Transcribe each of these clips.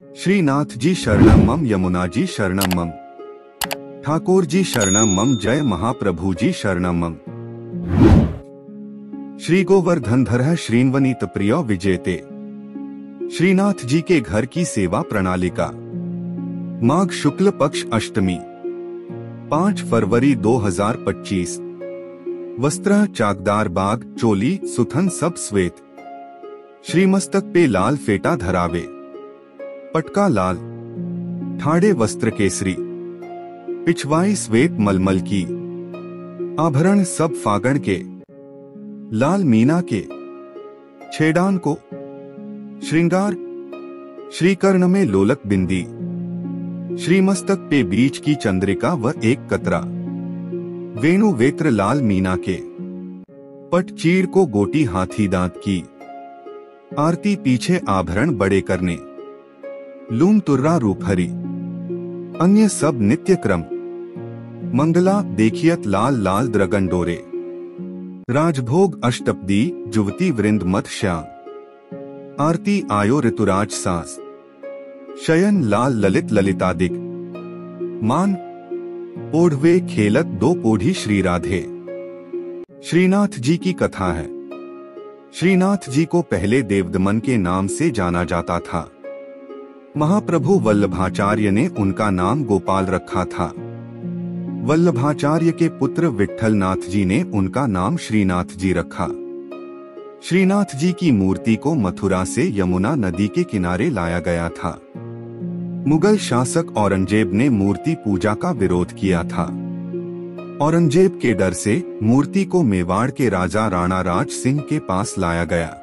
श्रीनाथ जी शरणम मम, यमुना जी शरणम मम, ठाकुर जी शरणम मम, जय महाप्रभु जी शरणम मम। श्री गोवर्धन धर श्रीन्वनीत प्रियो विजेते। श्रीनाथ जी के घर की सेवा प्रणालिका। माघ शुक्ल पक्ष अष्टमी 5 फरवरी 2025। वस्त्र चाकदार बाग, चोली सुथन सब श्वेत। श्रीमस्तक पे लाल फेटा धरावे, पटका लाल, ठाड़े वस्त्र केसरी, पिछवाई श्वेत मलमल की। आभरण सब फागण के, लाल मीना के। छेड़ान को श्रृंगार, श्रीकर्ण में लोलक बिंदी। श्रीमस्तक पे बीच की चंद्रिका व एक कतरा। वेणु वेत्र लाल मीना के। पट चीर को गोटी हाथी दांत की। आरती पीछे आभरण बड़े करने। लूम तुर्रा रूप हरी। अन्य सब नित्य क्रम। मंगला देखियत लाल लाल द्रगन डोरे। राजभोग अष्टपदी, जुवती वृंद मत श्याम। आरती आयो ऋतुराज सास। शयन लाल ललित ललितादिक। मान ओढ़वे खेलत दो पोढ़ी श्री राधे। श्रीनाथ जी की कथा है। श्रीनाथ जी को पहले देवदमन के नाम से जाना जाता था। महाप्रभु वल्लभाचार्य ने उनका नाम गोपाल रखा था। वल्लभाचार्य के पुत्र विट्ठलनाथ जी ने उनका नाम श्रीनाथ जी रखा। श्रीनाथ जी की मूर्ति को मथुरा से यमुना नदी के किनारे लाया गया था। मुगल शासक औरंगजेब ने मूर्ति पूजा का विरोध किया था। औरंगजेब के डर से मूर्ति को मेवाड़ के राजा राणा राज सिंह के पास लाया गया।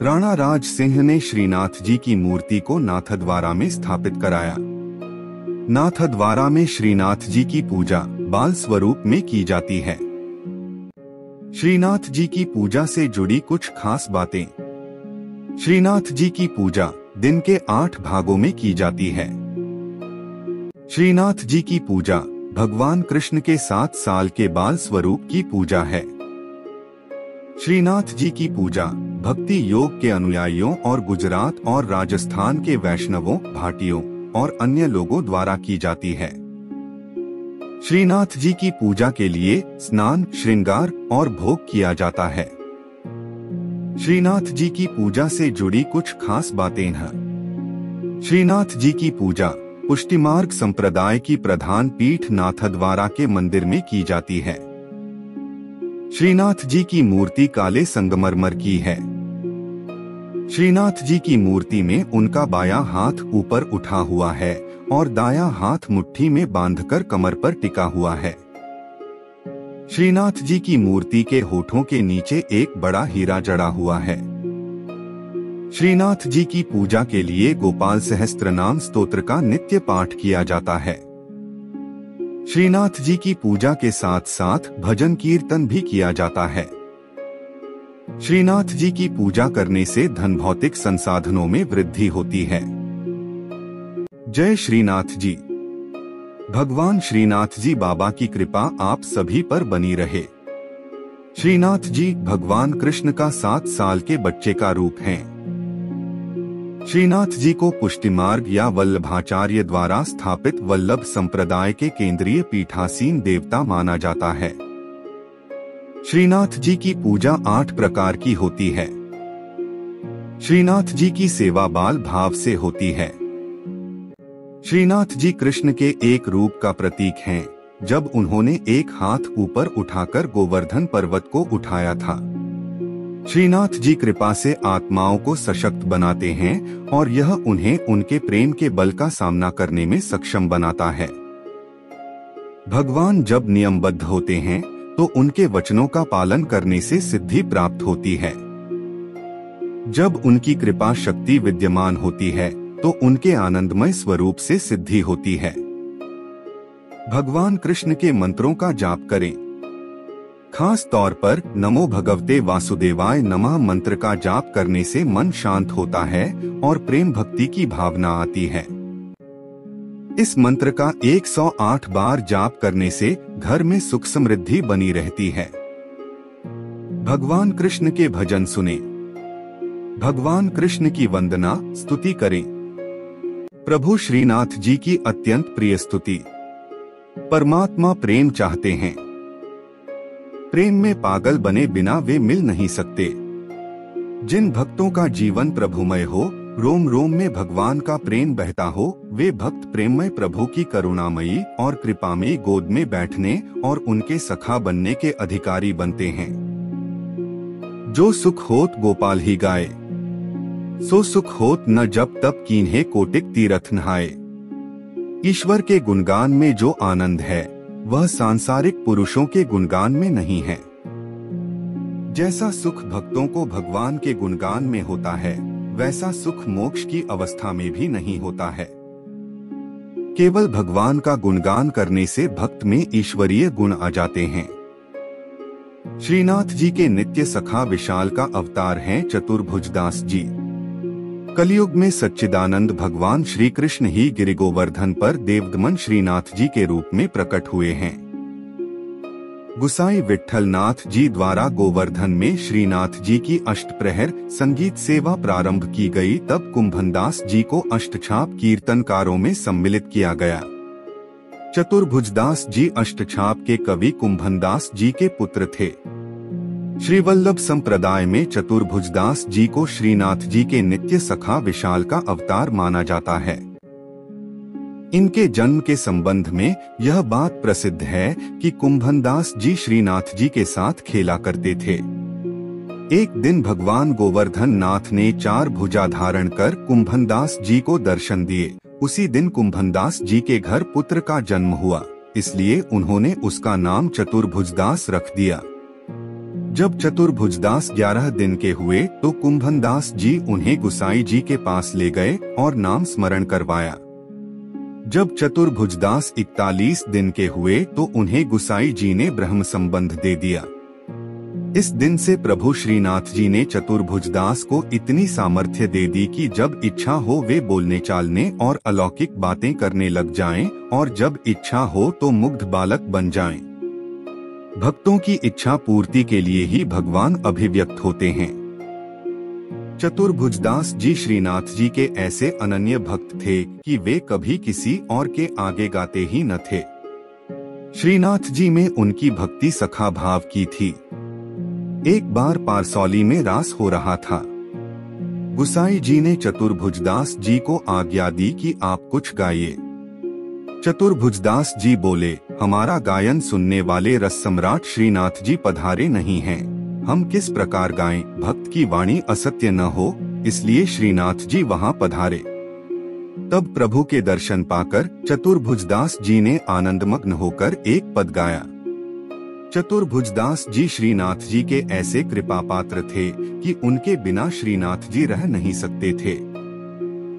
राणा राज सिंह ने श्रीनाथ जी की मूर्ति को नाथद्वारा में स्थापित कराया। नाथद्वारा में श्रीनाथ जी की पूजा बाल स्वरूप में की जाती है। श्रीनाथ जी की पूजा से जुड़ी कुछ खास बातें। श्रीनाथ जी की पूजा दिन के 8 भागों में की जाती है। श्रीनाथ जी की पूजा भगवान कृष्ण के 7 साल के बाल स्वरूप की पूजा है। श्रीनाथ जी की पूजा भक्ति योग के अनुयायियों और गुजरात और राजस्थान के वैष्णवों, भाटियों और अन्य लोगों द्वारा की जाती है। श्रीनाथ जी की पूजा के लिए स्नान, श्रृंगार और भोग किया जाता है। श्रीनाथ जी की पूजा से जुड़ी कुछ खास बातें हैं। श्रीनाथ जी की पूजा पुष्टिमार्ग संप्रदाय की प्रधान पीठ नाथद्वारा के मंदिर में की जाती है। श्रीनाथ जी की मूर्ति काले संगमरमर की है। श्रीनाथ जी की मूर्ति में उनका बायां हाथ ऊपर उठा हुआ है और दायां हाथ मुट्ठी में बांधकर कमर पर टिका हुआ है। श्रीनाथ जी की मूर्ति के होठों के नीचे एक बड़ा हीरा जड़ा हुआ है। श्रीनाथ जी की पूजा के लिए गोपाल सहस्त्रनाम स्तोत्र का नित्य पाठ किया जाता है। श्रीनाथ जी की पूजा के साथ साथ भजन कीर्तन भी किया जाता है। श्रीनाथ जी की पूजा करने से धन भौतिक संसाधनों में वृद्धि होती है। जय श्रीनाथ जी। भगवान श्रीनाथ जी बाबा की कृपा आप सभी पर बनी रहे। श्रीनाथ जी भगवान कृष्ण का 7 साल के बच्चे का रूप हैं। श्रीनाथ जी को पुष्टिमार्ग या वल्लभाचार्य द्वारा स्थापित वल्लभ संप्रदाय के केंद्रीय पीठासीन देवता माना जाता है। श्रीनाथ जी की पूजा 8 प्रकार की होती है। श्रीनाथ जी की सेवा बाल भाव से होती है। श्रीनाथ जी कृष्ण के एक रूप का प्रतीक हैं, जब उन्होंने एक हाथ ऊपर उठाकर गोवर्धन पर्वत को उठाया था। श्रीनाथ जी कृपा से आत्माओं को सशक्त बनाते हैं और यह उन्हें उनके प्रेम के बल का सामना करने में सक्षम बनाता है। भगवान जब नियमबद्ध होते हैं तो उनके वचनों का पालन करने से सिद्धि प्राप्त होती है। जब उनकी कृपा शक्ति विद्यमान होती है तो उनके आनंदमय स्वरूप से सिद्धि होती है। भगवान कृष्ण के मंत्रों का जाप करें। खास तौर पर नमो भगवते वासुदेवाय नमः मंत्र का जाप करने से मन शांत होता है और प्रेम भक्ति की भावना आती है। इस मंत्र का 108 बार जाप करने से घर में सुख समृद्धि बनी रहती है। भगवान कृष्ण के भजन सुने। भगवान कृष्ण की वंदना स्तुति करें। प्रभु श्रीनाथ जी की अत्यंत प्रिय स्तुति। परमात्मा प्रेम चाहते हैं। प्रेम में पागल बने बिना वे मिल नहीं सकते। जिन भक्तों का जीवन प्रभुमय हो, रोम रोम में भगवान का प्रेम बहता हो, वे भक्त प्रेममय प्रभु की करुणामयी और कृपामयी गोद में बैठने और उनके सखा बनने के अधिकारी बनते हैं। जो सुख होत गोपाल ही गाए, सो सुख होत न जब तब कीन्हे कोटिक तीरथ नहाए। ईश्वर के गुणगान में जो आनंद है, वह सांसारिक पुरुषों के गुणगान में नहीं है। जैसा सुख भक्तों को भगवान के गुणगान में होता है, वैसा सुख मोक्ष की अवस्था में भी नहीं होता है। केवल भगवान का गुणगान करने से भक्त में ईश्वरीय गुण आ जाते हैं। श्रीनाथ जी के नित्य सखा विशाल का अवतार हैं चतुर्भुजदास जी। कलयुग में सच्चिदानंद भगवान श्री कृष्ण ही गिरि गोवर्धन पर देवदमन श्रीनाथ जी के रूप में प्रकट हुए हैं। गुसाई विट्ठलनाथ जी द्वारा गोवर्धन में श्रीनाथ जी की अष्टप्रहर संगीत सेवा प्रारंभ की गई, तब कुंभनदास जी को अष्टछाप कीर्तनकारों में सम्मिलित किया गया। चतुर्भुजदास जी अष्टछाप के कवि कुंभनदास जी के पुत्र थे। श्री वल्लभ संप्रदाय में चतुर्भुजदास जी को श्रीनाथ जी के नित्य सखा विशाल का अवतार माना जाता है। इनके जन्म के संबंध में यह बात प्रसिद्ध है कि कुंभनदास जी श्रीनाथ जी के साथ खेला करते थे। एक दिन भगवान गोवर्धन नाथ ने 4 भुजा धारण कर कुंभनदास जी को दर्शन दिए। उसी दिन कुंभनदास जी के घर पुत्र का जन्म हुआ, इसलिए उन्होंने उसका नाम चतुर्भुजदास रख दिया। जब चतुर्भुजदास 11 दिन के हुए तो कुंभनदास जी उन्हें गुसाई जी के पास ले गए और नाम स्मरण करवाया। जब चतुर्भुजदास 41 दिन के हुए तो उन्हें गुसाई जी ने ब्रह्म संबंध दे दिया। इस दिन से प्रभु श्रीनाथ जी ने चतुर्भुजदास को इतनी सामर्थ्य दे दी कि जब इच्छा हो वे बोलने चालने और अलौकिक बातें करने लग जाएं, और जब इच्छा हो तो मुग्ध बालक बन जाएं। भक्तों की इच्छा पूर्ति के लिए ही भगवान अभिव्यक्त होते हैं। चतुर्भुजदास जी श्रीनाथ जी के ऐसे अनन्य भक्त थे कि वे कभी किसी और के आगे गाते ही न थे। श्रीनाथ जी में उनकी भक्ति सखा भाव की थी। एक बार पारसौली में रास हो रहा था। गुसाई जी ने चतुर्भुजदास जी को आज्ञा दी कि आप कुछ गाइए। चतुर्भुजदास जी बोले, हमारा गायन सुनने वाले रस सम्राट श्रीनाथ जी पधारे नहीं हैं, हम किस प्रकार गाएं, भक्त की वाणी असत्य न हो, इसलिए श्रीनाथ जी वहां पधारे। तब प्रभु के दर्शन पाकर चतुर्भुजदास जी ने आनंदमग्न होकर एक पद गाया। चतुर्भुजदास जी श्रीनाथ जी के ऐसे कृपा पात्र थे कि उनके बिना श्रीनाथ जी रह नहीं सकते थे।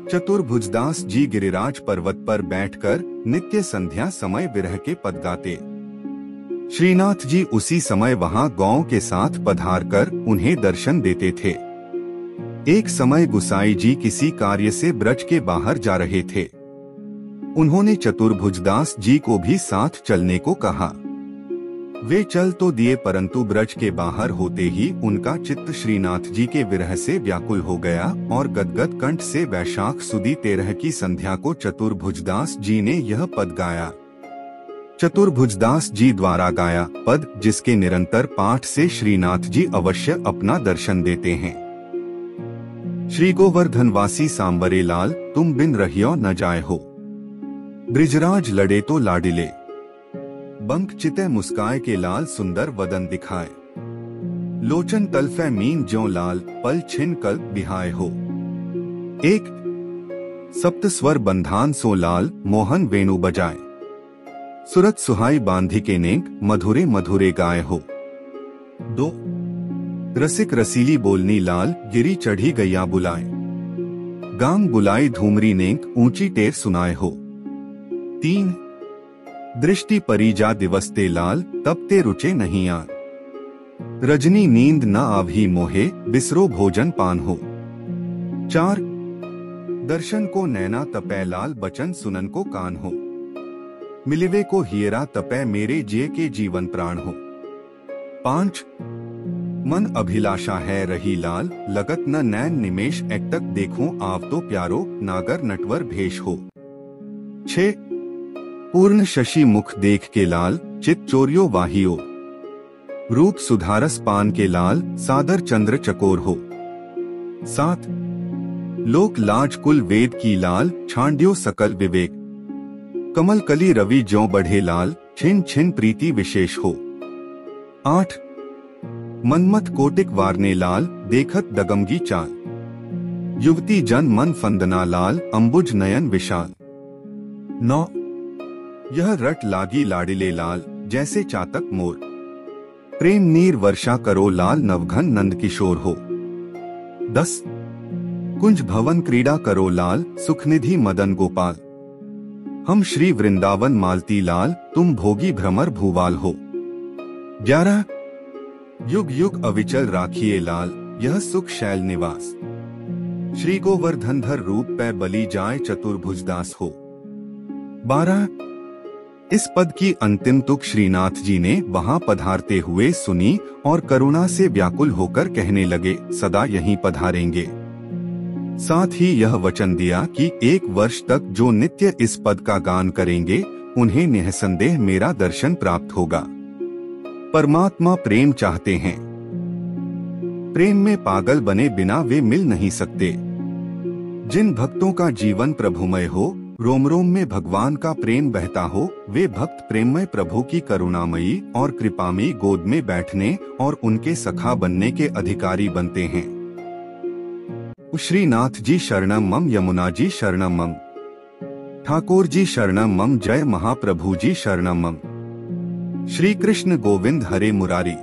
चतुर्भुजदास जी गिरिराज पर्वत पर बैठकर नित्य संध्या समय विरह के पद गाते। श्रीनाथ जी उसी समय वहां गौओं के साथ पधार कर उन्हें दर्शन देते थे। एक समय गुसाई जी किसी कार्य से ब्रज के बाहर जा रहे थे। उन्होंने चतुर्भुजदास जी को भी साथ चलने को कहा। वे चल तो दिए, परंतु ब्रज के बाहर होते ही उनका चित्त श्रीनाथ जी के विरह से व्याकुल हो गया और गदगद कंठ से वैशाख सुदी 13 की संध्या को चतुर्भुजदास जी ने यह पद गाया। चतुर्भुजदास जी द्वारा गाया पद, जिसके निरंतर पाठ से श्रीनाथ जी अवश्य अपना दर्शन देते हैं। श्री गोवर्धन वासी सांबरे लाल, तुम बिन रहियो न जाए हो। ब्रिजराज लड़े तो लाडिले, बंक चिते मुस्काए के लाल सुंदर वदन दिखाए। लोचन तलफे मीन ज्यों लाल, पल छिन कल्प बिहाय हो। एक सप्त स्वर बंधान सो लाल, मोहन वेणु बजाए। सुरत सुहाई बांधी के नेक, मधुरे मधुरे गाय हो। 2 रसिक रसीली बोलनी लाल, गिरी चढ़ी गैया बुलाए। गांग बुलाई धूमरी नेक, ऊंची टेर सुनाए हो। 3 दृष्टि परिजा दिवसते लाल, तब ते रुचे नहीं आन। रजनी नींद न आवही मोहे, बिसरो भोजन पान हो। 4 दर्शन को नैना तपै लाल, बचन सुनन को कान हो। मिलिवे को हियरा तपै, मेरे जिये के जीवन प्राण हो। 5 मन अभिलाषा है रही लाल, लगत न नैन निमेश एकटक देखो आव तो प्यारो, नागर नटवर भेष हो। 6 पूर्ण शशि मुख देख के लाल, चित चोरियो वाहियो, रूप सुधारस पान के लाल, सादर चंद्र चकोर हो। 7 लोक लाज कुल वेद की लाल, छांड्यो सकल विवेक, कमल कली रवि ज्यों बढ़े लाल, छिन छिन प्रीति विशेष हो। 8 मनमत कोटिक वारने लाल, देखत दगमगी चाल, युवती जन मन फंदना लाल, अंबुज नयन विशाल। 9 यह रट लागी लाडिले लाल, जैसे चातक मोर, प्रेम नीर वर्षा करो लाल, नवघन नंद किशोर हो। 10 कुंज भवन क्रीड़ा करो लाल, सुखनिधि मदन गोपाल, हम श्री वृंदावन मालती लाल, तुम भोगी भ्रमर भूवाल हो। 11 युग युग अविचल राखिए लाल, यह सुख शैल निवास, श्री गोवर्धन धर रूप पै बलि जाय चतुर्भुजदास हो। 12 इस पद की अंतिम तुक श्रीनाथ जी ने वहां पधारते हुए सुनी और करुणा से व्याकुल होकर कहने लगे, सदा यहीं पधारेंगे। साथ ही यह वचन दिया कि 1 वर्ष तक जो नित्य इस पद का गान करेंगे उन्हें निःसंदेह मेरा दर्शन प्राप्त होगा। परमात्मा प्रेम चाहते हैं, प्रेम में पागल बने बिना वे मिल नहीं सकते। जिन भक्तों का जीवन प्रभुमय हो, रोम रोम में भगवान का प्रेम बहता हो, वे भक्त प्रेममय प्रभु की करुणामयी और कृपामयी गोद में बैठने और उनके सखा बनने के अधिकारी बनते हैं। श्रीनाथ जी शरणम मम, यमुना जी शरणम मम, ठाकुर जी शरणम मम, जय महाप्रभु जी शरणम मम। श्री कृष्ण गोविंद हरे मुरारी,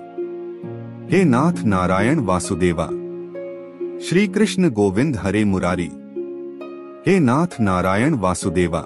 हे नाथ नारायण वासुदेवा। श्री कृष्ण गोविंद हरे मुरारी, हे नाथ नारायण वासुदेवा।